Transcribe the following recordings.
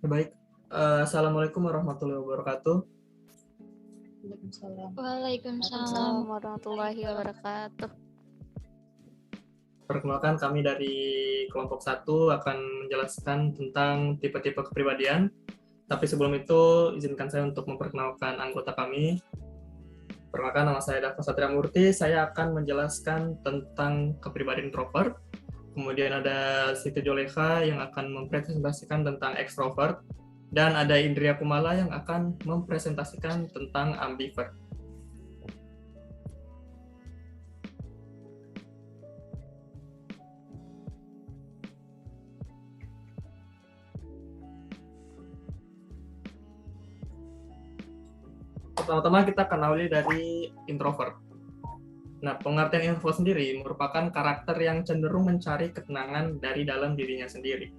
Baik, Assalamualaikum warahmatullahi wabarakatuh. Waalaikumsalam. Waalaikumsalam warahmatullahi wabarakatuh. Perkenalkan, kami dari kelompok 1 akan menjelaskan tentang tipe-tipe kepribadian. Tapi sebelum itu, izinkan saya untuk memperkenalkan anggota kami. Perkenalkan, nama saya Dava Satria Murti. Saya akan menjelaskan tentang kepribadian introvert. Kemudian ada Siti Joleha yang akan mempresentasikan tentang extrovert. Dan ada Indria Kumala yang akan mempresentasikan tentang ambivert. Pertama-tama kita kenali dari introvert. Nah, pengertian introvert sendiri merupakan karakter yang cenderung mencari ketenangan dari dalam dirinya sendiri.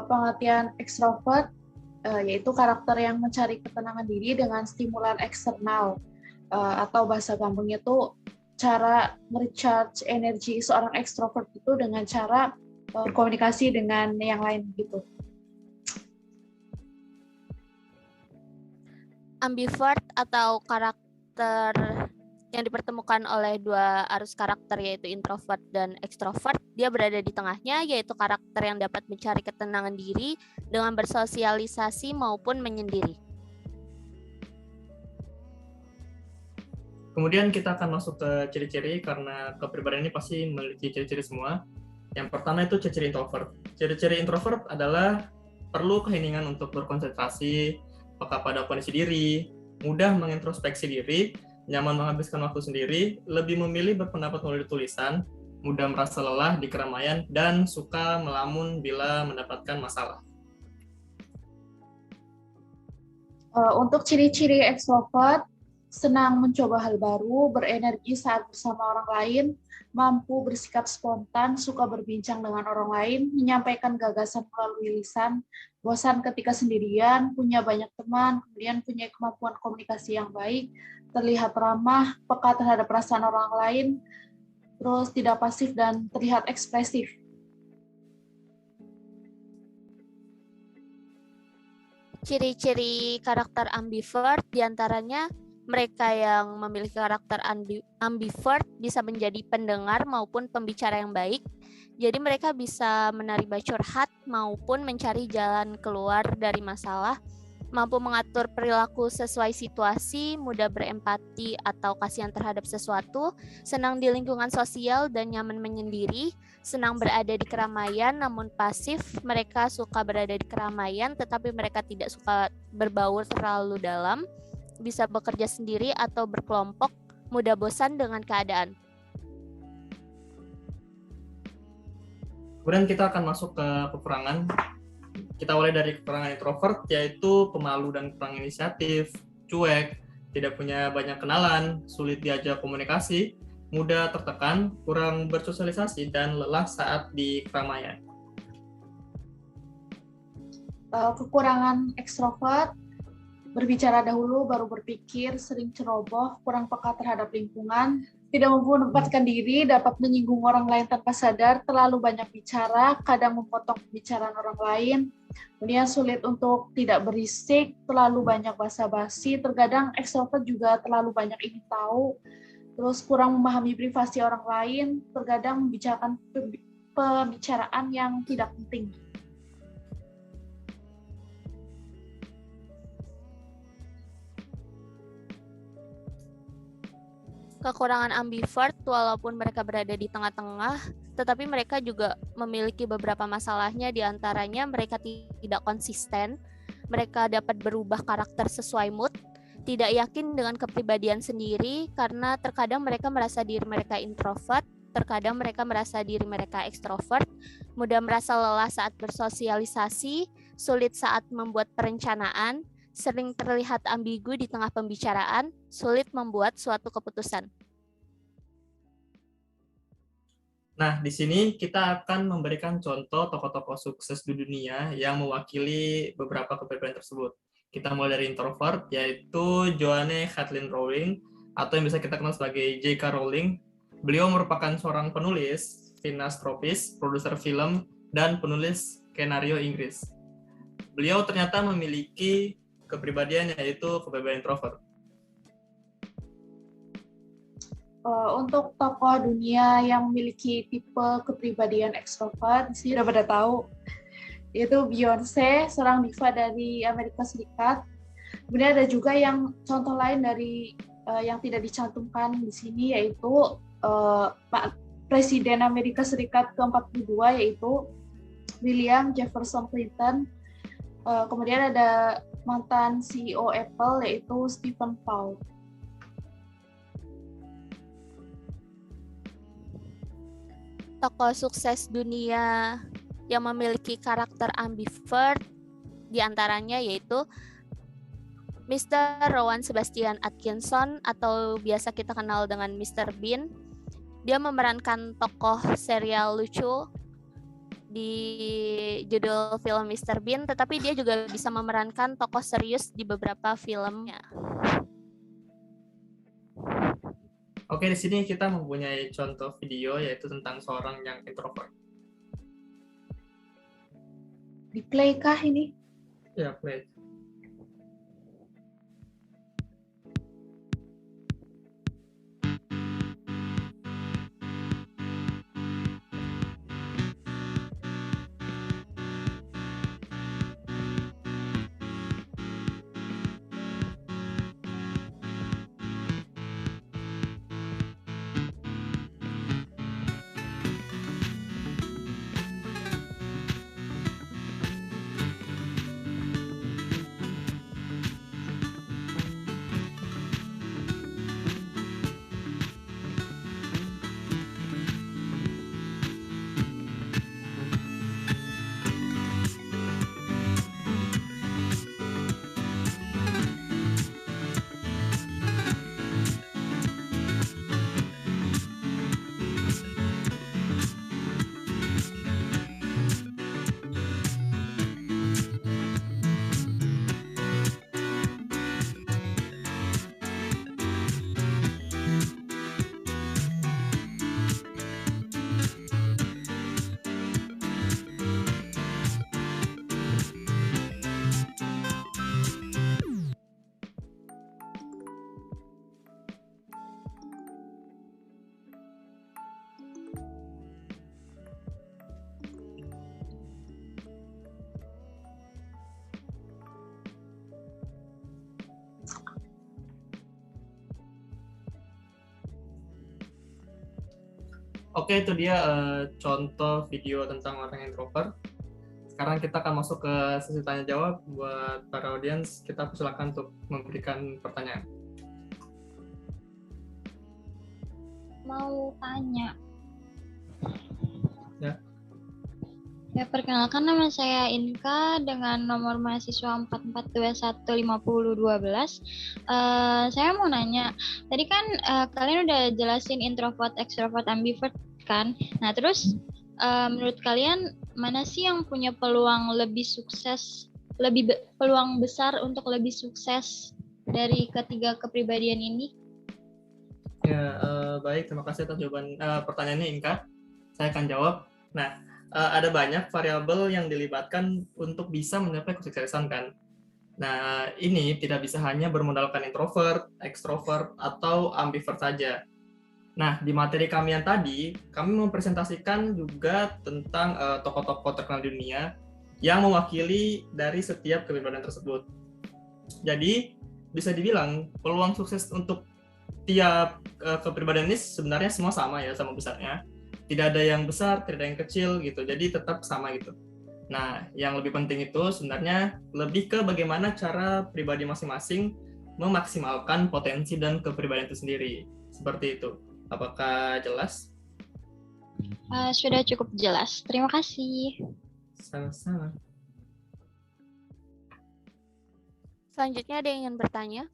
Pengertian ekstrovert yaitu karakter yang mencari ketenangan diri dengan stimulan eksternal, atau bahasa gampangnya itu cara merecharge energi seorang ekstrovert itu dengan cara berkomunikasi dengan yang lain gitu. Ambivert atau karakter yang dipertemukan oleh dua arus karakter yaitu introvert dan extrovert, dia berada di tengahnya yaitu karakter yang dapat mencari ketenangan diri dengan bersosialisasi maupun menyendiri. Kemudian kita akan masuk ke ciri-ciri karena kepribadian ini pasti memiliki ciri-ciri semua. Yang pertama itu ciri-ciri introvert. Ciri-ciri introvert adalah perlu keheningan untuk berkonsentrasi, peka pada kondisi diri, mudah mengintrospeksi diri, nyaman menghabiskan waktu sendiri, lebih memilih berpendapat melalui tulisan, mudah merasa lelah di keramaian, dan suka melamun bila mendapatkan masalah. Untuk ciri-ciri ekstrovert, senang mencoba hal baru, berenergi saat bersama orang lain, mampu bersikap spontan, suka berbincang dengan orang lain, menyampaikan gagasan melalui lisan, bosan ketika sendirian, punya banyak teman, kemudian punya kemampuan komunikasi yang baik, terlihat ramah, peka terhadap perasaan orang lain, terus tidak pasif dan terlihat ekspresif. Ciri-ciri karakter ambivert diantaranya mereka yang memiliki karakter ambivert bisa menjadi pendengar maupun pembicara yang baik. Jadi mereka bisa menerima curhat maupun mencari jalan keluar dari masalah, mampu mengatur perilaku sesuai situasi, mudah berempati atau kasihan terhadap sesuatu, senang di lingkungan sosial dan nyaman menyendiri, senang berada di keramaian namun pasif. Mereka suka berada di keramaian tetapi mereka tidak suka berbaur terlalu dalam, bisa bekerja sendiri atau berkelompok, mudah bosan dengan keadaan. Kemudian kita akan masuk ke kekurangan. Kita mulai dari kekurangan introvert, yaitu pemalu dan kurang inisiatif, cuek, tidak punya banyak kenalan, sulit diajak komunikasi, mudah tertekan, kurang bersosialisasi, dan lelah saat di keramaian. Kekurangan ekstrovert, berbicara dahulu baru berpikir, sering ceroboh, kurang peka terhadap lingkungan, tidak mampu menempatkan diri, dapat menyinggung orang lain tanpa sadar, terlalu banyak bicara, kadang memotong pembicaraan orang lain, kemudian sulit untuk tidak berisik, terlalu banyak basa-basi, terkadang ekstrovert juga terlalu banyak ingin tahu, terus kurang memahami privasi orang lain, terkadang membicarakan pembicaraan yang tidak penting. Kekurangan ambivert, walaupun mereka berada di tengah-tengah, tetapi mereka juga memiliki beberapa masalahnya, diantaranya mereka tidak konsisten, mereka dapat berubah karakter sesuai mood, tidak yakin dengan kepribadian sendiri karena terkadang mereka merasa diri mereka introvert, terkadang mereka merasa diri mereka ekstrovert, mudah merasa lelah saat bersosialisasi, sulit saat membuat perencanaan, sering terlihat ambigu di tengah pembicaraan, sulit membuat suatu keputusan. Nah, di sini kita akan memberikan contoh tokoh-tokoh sukses di dunia yang mewakili beberapa kepribadian tersebut. Kita mulai dari introvert, yaitu Joanne Kathleen Rowling, atau yang bisa kita kenal sebagai J.K. Rowling. Beliau merupakan seorang penulis, Finastropis, produser film, dan penulis skenario Inggris. Beliau ternyata memiliki kepribadian yaitu kepribadian introvert. Untuk tokoh dunia yang memiliki tipe kepribadian ekstrovert, di sini udah pada tahu, yaitu Beyonce, seorang diva dari Amerika Serikat. Kemudian ada juga yang contoh lain dari yang tidak dicantumkan di sini, yaitu Presiden Amerika Serikat ke-42, yaitu William Jefferson Clinton. Kemudian ada mantan CEO Apple, yaitu Stephen Paul. Tokoh sukses dunia yang memiliki karakter ambivert diantaranya yaitu Mr. Rowan Sebastian Atkinson atau biasa kita kenal dengan Mr. Bean. Dia memerankan tokoh serial lucu di judul film Mr. Bean, tetapi dia juga bisa memerankan tokoh serius di beberapa filmnya. Oke, di sini kita mempunyai contoh video yaitu tentang seorang yang introvert. Di play kah ini? Ya, play. Oke, itu dia contoh video tentang orang introvert. Sekarang kita akan masuk ke sesi tanya jawab. Buat para audiens, kita persilakan untuk memberikan pertanyaan. Mau tanya. Ya. Ya, perkenalkan nama saya Inka dengan nomor mahasiswa 44215012. Saya mau nanya, tadi kan kalian udah jelasin introvert, extrovert, ambivert kan? Nah, terus menurut kalian mana sih yang punya peluang lebih sukses, peluang besar untuk lebih sukses dari ketiga kepribadian ini? Ya, baik. Terima kasih atas jawaban pertanyaannya, Inka. Saya akan jawab. Nah, ada banyak variabel yang dilibatkan untuk bisa mencapai kesuksesan kan. Nah, ini tidak bisa hanya bermodalkan introvert, extrovert, atau ambivert saja. Nah, di materi kami yang tadi, kami mempresentasikan juga tentang tokoh-tokoh terkenal dunia yang mewakili dari setiap kepribadian tersebut. Jadi, bisa dibilang peluang sukses untuk tiap kepribadian ini sebenarnya semua sama ya, sama besarnya. Tidak ada yang besar, tidak ada yang kecil gitu. Jadi tetap sama gitu. Nah, yang lebih penting itu sebenarnya lebih ke bagaimana cara pribadi masing-masing memaksimalkan potensi dan kepribadian itu sendiri. Seperti itu. Apakah jelas? Sudah cukup jelas. Terima kasih. Sama-sama. Selanjutnya ada yang ingin bertanya?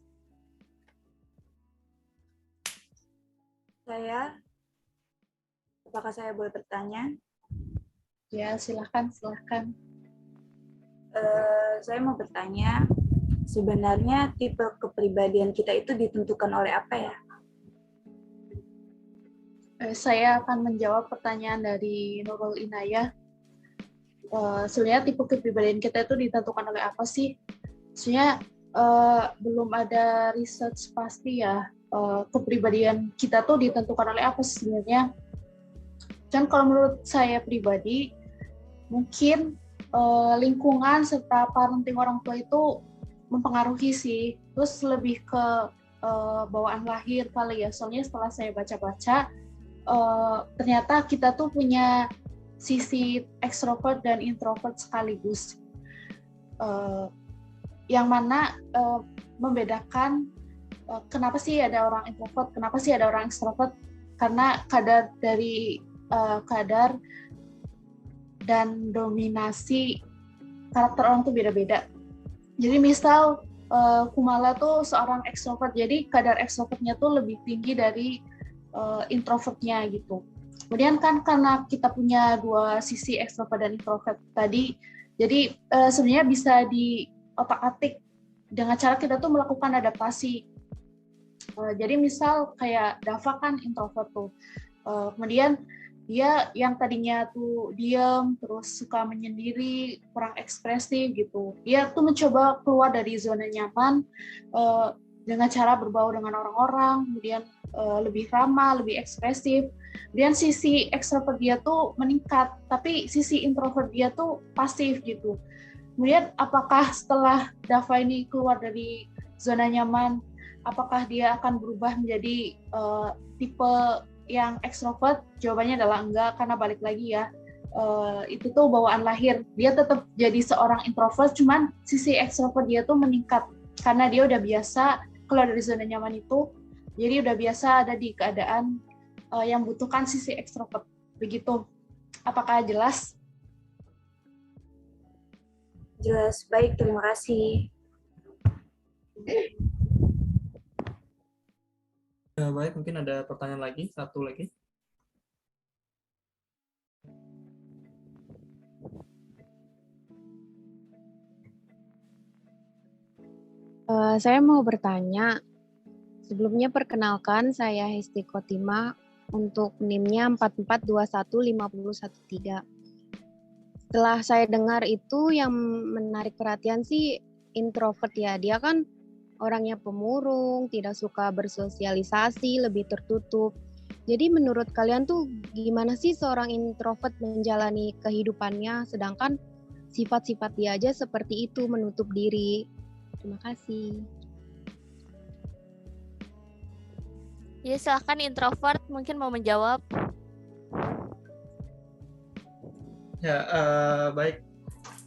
Apakah saya boleh bertanya? Ya, silakan. Saya mau bertanya, sebenarnya tipe kepribadian kita itu ditentukan oleh apa ya? Saya akan menjawab pertanyaan dari Nurul Inayah. Sebenarnya tipe kepribadian kita itu ditentukan oleh apa sih? Sebenarnya belum ada research pasti ya, kepribadian kita tuh ditentukan oleh apa sebenarnya. Dan kalau menurut saya pribadi, mungkin lingkungan serta parenting orang tua itu mempengaruhi sih. Terus lebih ke bawaan lahir kali ya. Soalnya setelah saya baca-baca, ternyata kita tuh punya sisi ekstrovert dan introvert sekaligus. Yang mana membedakan kenapa sih ada orang introvert, kenapa sih ada orang ekstrovert, karena kadar dan dominasi karakter orang tuh beda-beda. Jadi misal Kumala tuh seorang ekstrovert, jadi kadar ekstrovertnya tuh lebih tinggi dari introvertnya gitu. Kemudian kan karena kita punya dua sisi ekstrovert dan introvert tadi, jadi sebenarnya bisa diotak-atik dengan cara kita tuh melakukan adaptasi. Jadi misal kayak Dava kan introvert tuh, kemudian dia yang tadinya tuh diam, terus suka menyendiri, kurang ekspresif gitu. Dia tuh mencoba keluar dari zona nyaman dengan cara berbaur dengan orang-orang, kemudian lebih ramah, lebih ekspresif. Dan sisi ekstrovert dia tuh meningkat, tapi sisi introvert dia tuh pasif gitu. Kemudian apakah setelah Dava ini keluar dari zona nyaman, apakah dia akan berubah menjadi tipe yang ekstrovert? Jawabannya adalah enggak, karena balik lagi ya, itu tuh bawaan lahir. Dia tetap jadi seorang introvert, cuman sisi ekstrovert dia tuh meningkat karena dia udah biasa keluar dari zona nyaman itu, jadi udah biasa ada di keadaan yang butuhkan sisi ekstrovert. Begitu. Apakah jelas? Jelas, baik, terima kasih. Baik, mungkin ada pertanyaan lagi, satu lagi. Saya mau bertanya, sebelumnya perkenalkan saya Hesti Kotima untuk NIM-nya 44215113. Setelah saya dengar itu yang menarik perhatian sih introvert ya, dia kan orangnya pemurung, tidak suka bersosialisasi, lebih tertutup. Jadi menurut kalian tuh gimana sih seorang introvert menjalani kehidupannya, sedangkan sifat-sifat dia aja seperti itu, menutup diri. Terima kasih. Ya, silahkan introvert mungkin mau menjawab. Ya, baik.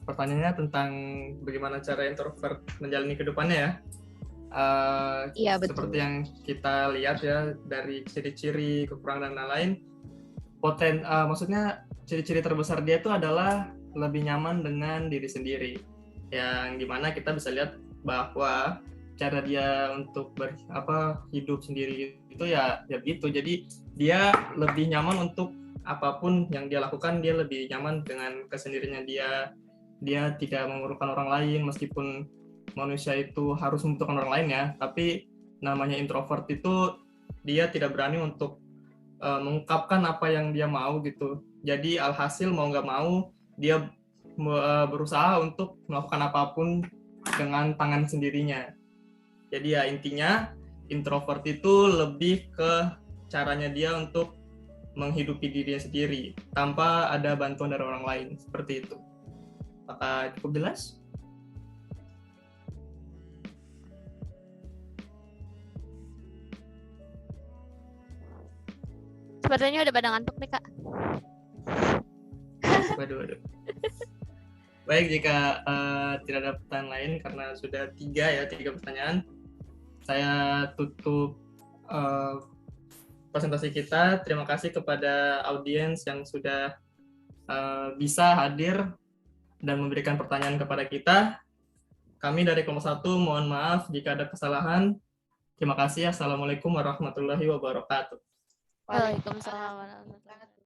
Pertanyaannya tentang bagaimana cara introvert menjalani kehidupannya ya. Iya, betul. Seperti yang kita lihat ya dari ciri-ciri, kekurangan dan lain-lain. Maksudnya ciri-ciri terbesar dia itu adalah lebih nyaman dengan diri sendiri. Yang dimana kita bisa lihat bahwa cara dia untuk hidup sendiri itu ya begitu. Jadi dia lebih nyaman untuk apapun yang dia lakukan, dia lebih nyaman dengan kesendiriannya dia. Dia tidak memerlukan orang lain, meskipun manusia itu harus membutuhkan orang lain ya, tapi namanya introvert itu dia tidak berani untuk mengungkapkan apa yang dia mau gitu. Jadi alhasil mau nggak mau dia berusaha untuk melakukan apapun dengan tangan sendirinya. Jadi ya intinya introvert itu lebih ke caranya dia untuk menghidupi dirinya sendiri tanpa ada bantuan dari orang lain, seperti itu. Apakah cukup jelas? Sepertinya udah pada ngantuk nih, Kak. Waduh. Baik, jika tidak ada pertanyaan lain, karena sudah tiga pertanyaan, saya tutup presentasi kita. Terima kasih kepada audiens yang sudah bisa hadir dan memberikan pertanyaan kepada kita. Kami dari kelompok 1 mohon maaf jika ada kesalahan. Terima kasih. Assalamualaikum warahmatullahi wabarakatuh. Waalaikumsalam warahmatullahi wabarakatuh.